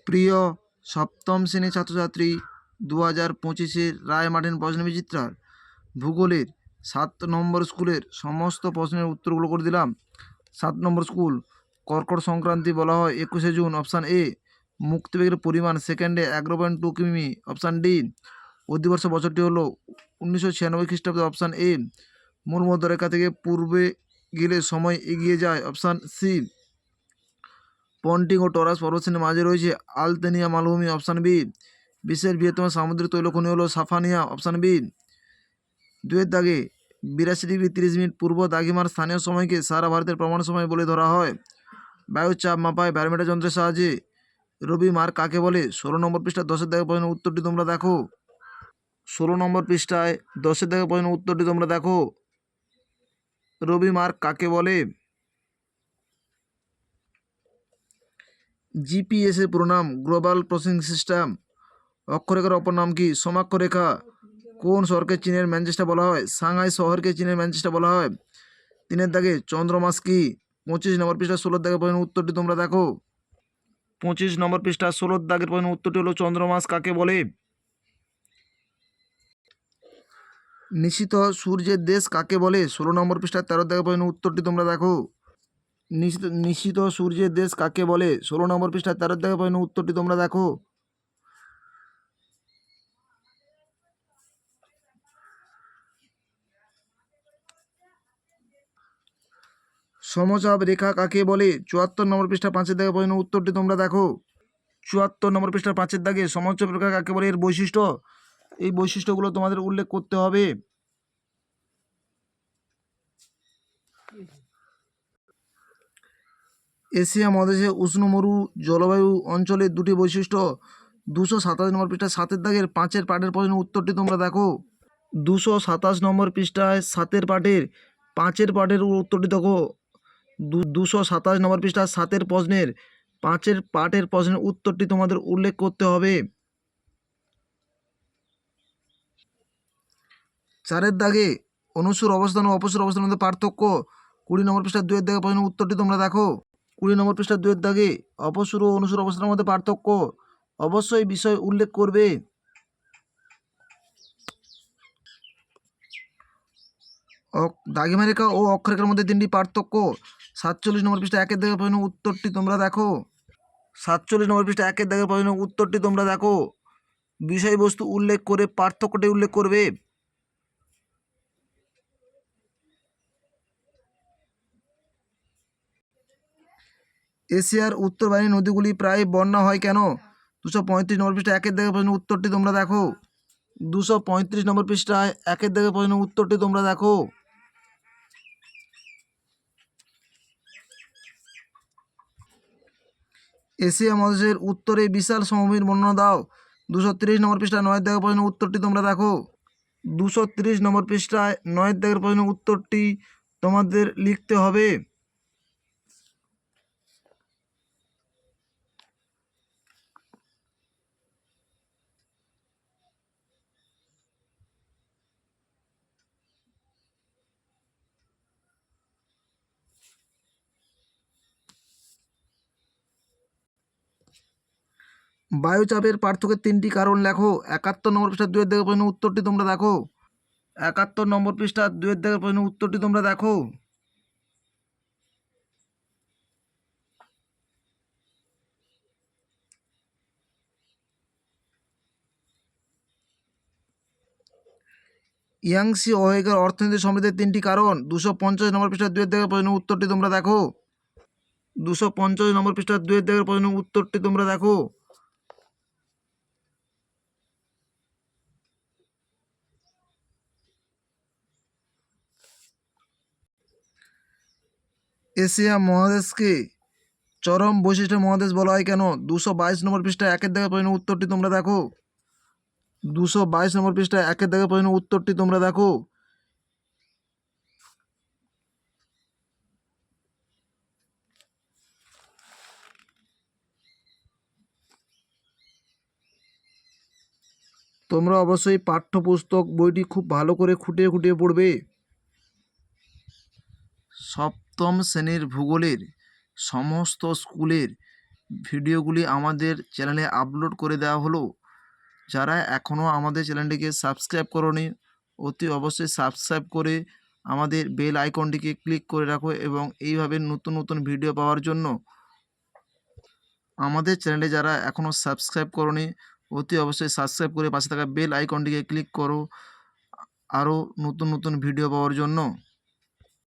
প্রিয় সপ্তম শ্রেণীর ছাত্রছাত্রী, 2025-এর রায় মার্টিন প্রশ্ন বিচিত্রার ভূগোলের 7 নম্বর স্কুলের সমস্ত প্রশ্নের উত্তরগুলো করে দিলাম। 7 নম্বর স্কুল, কর্কট সংক্রান্তি বলা হয় 21শে জুন, অপশান এ। মুক্তিবেগের পরিমাণ সেকেন্ডে 11.2 কিমি, অপশান ডি। অধিবর্ষ বছরটি হলো 1996 খ্রিস্টাব্দ, অপশান এ। মূল মধ্যরেখা থেকে পূর্বে গেলে সময় এগিয়ে যায়, অপশান সি। পন্টিং ও টরাস পর্বতশ্রেণীর মাঝে রয়েছে আলতেনিয়া মালভূমি, অপশান বি। বিশ্বের বৃহত্তম সামুদ্রিক তৈলখনি হলো সাফানিয়া, অপশান বি। 2 দাগে 82°30' পূর্ব দ্রাঘিমার স্থানীয় সময়কে সারা ভারতের প্রমাণ সময় বলে ধরা হয়। বায়ুর চাপ মাপায় ব্যারোমিটার যন্ত্রের সাহায্যে রবি মার্ক কাকে বলে? 16 নম্বর পৃষ্ঠা 10 দাগের প্রশ্নের উত্তরটি তোমরা দেখো। 16 নম্বর পৃষ্ঠায় 10 দাগের প্রশ্নের উত্তরটি তোমরা দেখো। রবি মার্ক কাকে বলে? জিপিএস এর পুরো নাম গ্লোবাল প্রসেসিং সিস্টেম। অক্ষরেখার অপর নাম কি? সমাক্ষরেখা। কোন শহরকে চীনের ম্যানচেস্টার বলা হয়? সাংহাই শহরকে চীনের ম্যানচেস্টার বলা হয়। 3 দাগে চন্দ্রমাস কি? 25 নম্বর পৃষ্ঠা 16 দাগের প্রশ্নের উত্তরটি তোমরা দেখো। 25 নম্বর পৃষ্ঠা 16 দাগের প্রশ্নের উত্তরটি হলো চন্দ্রমাস কাকে বলে? নিশীথ সূর্যের দেশ কাকে বলে? 16 নম্বর পৃষ্ঠা 13 দাগের প্রশ্নের উত্তরটি তোমরা দেখো। নিশীথ সূর্যের দেশ কাকে বলে? 16 নম্বর পৃষ্ঠা 13 দাগের প্রশ্নের উত্তরটি তোমরা দেখো। সমচাপ রেখা কাকে বলে? 74 নম্বর পৃষ্ঠা 5 দাগের প্রশ্নের উত্তরটি তোমরা দেখো। 74 নম্বর পৃষ্ঠা 5 দাগে সমচাপ রেখা কাকে বলে, এর বৈশিষ্ট্য, এই বৈশিষ্ট্যগুলো তোমাদের উল্লেখ করতে হবে। এশিয়া মহাদেশে উষ্ণ মরু জলবায়ু অঞ্চলের দুটি বৈশিষ্ট্য। 227 নম্বর পৃষ্ঠা 7 দাগের 5 পাঠের প্রশ্নের উত্তরটি তোমরা দেখো। 227 নম্বর পৃষ্ঠায় 7 পাঠের 5 পাঠের উত্তরটি দেখো। 227 নম্বর পৃষ্ঠা 7 প্রশ্নের 5 পাঠের প্রশ্নের উত্তরটি তোমাদের উল্লেখ করতে হবে। 4 দাগে অনুসুর অবস্থান ও অপসুর অবস্থানের মধ্যে পার্থক্য। 20 নম্বর পৃষ্ঠা 2 দাগে প্রশ্নের উত্তরটি তোমরা দেখো। 20 নম্বর পৃষ্ঠা 2 দাগে অপসুর ও অনুসুর অবস্থানের মধ্যে পার্থক্য অবশ্যই বিষয় উল্লেখ করবে। দ্রাঘিমারেখা ও অক্ষরেখার মধ্যে 3টি পার্থক্য। 47 নম্বর পৃষ্ঠা 1 দাগের প্রশ্নের উত্তরটি তোমরা দেখো। 47 নম্বর পৃষ্ঠা 1 দাগের প্রশ্নের উত্তরটি তোমরা দেখো। বিষয়বস্তু উল্লেখ করে পার্থক্যটি উল্লেখ করবে। এশিয়ার উত্তর বাহিনী নদীগুলি প্রায় বন্যা হয় কেন? 235 নম্বর পৃষ্ঠা 1 দাগের প্রশ্নের উত্তরটি তোমরা দেখো। 235 নম্বর পৃষ্ঠায় 1 দাগের প্রশ্নের উত্তরটি তোমরা দেখো। এশিয়া মহাদেশের উত্তরে বিশাল সমভূমির বর্ণনা দাও। 230 নম্বর পৃষ্ঠায় 9 দাগের প্রশ্নের উত্তরটি তোমরা দেখো। 230 নম্বর পৃষ্ঠায় 9 দাগের প্রশ্নের উত্তরটি তোমাদের লিখতে হবে। বায়ুচাপের পার্থক্যের 3টি কারণ লেখো। 71 নম্বর পৃষ্ঠা 2 দাগের প্রশ্নের উত্তরটি তোমরা দেখো। 71 নম্বর পৃষ্ঠা 2 দাগের প্রশ্নের উত্তরটি তোমরা দেখো। ইয়াংসি অববাহিকার অর্থনৈতিক সমৃদ্ধির 3টি কারণ। 250 নম্বর পৃষ্ঠা 2 দাগের প্রশ্নের উত্তরটি তোমরা দেখো। 250 নম্বর পৃষ্ঠা 2 দাগের প্রশ্নের উত্তরটি তোমরা দেখো। এশিয়া মহাদেশকে চরম বৈশিষ্ট্যের মহাদেশ বলা হয় কেন? 222 নম্বর পৃষ্ঠায় 1 দাগের প্রশ্নের উত্তরটি তোমরা দেখো। 222 নম্বর পৃষ্ঠায় 1 দাগের প্রশ্নের উত্তরটি তোমরা দেখো। তোমরা অবশ্যই পাঠ্যপুস্তক বইটি খুব ভালো করে খুঁটিয়ে খুঁটিয়ে পড়বে। সপ্তম শ্রেণীর ভূগোলের সমস্ত স্কুলের ভিডিওগুলি আমাদের চ্যানেলে আপলোড করে দেওয়া হলো। যারা এখনও আমাদের চ্যানেলটিকে সাবস্ক্রাইব করোনি, অতি অবশ্যই সাবস্ক্রাইব করে আমাদের বেল আইকনটিকে ক্লিক করে রাখো এবং এইভাবে নতুন নতুন ভিডিও পাওয়ার জন্য আমাদের চ্যানেলে যারা এখনও সাবস্ক্রাইব করোনি, অতি অবশ্যই সাবস্ক্রাইব করে পাশে থাকা বেল আইকনটিকে ক্লিক করো আরও নতুন নতুন ভিডিও পাওয়ার জন্য।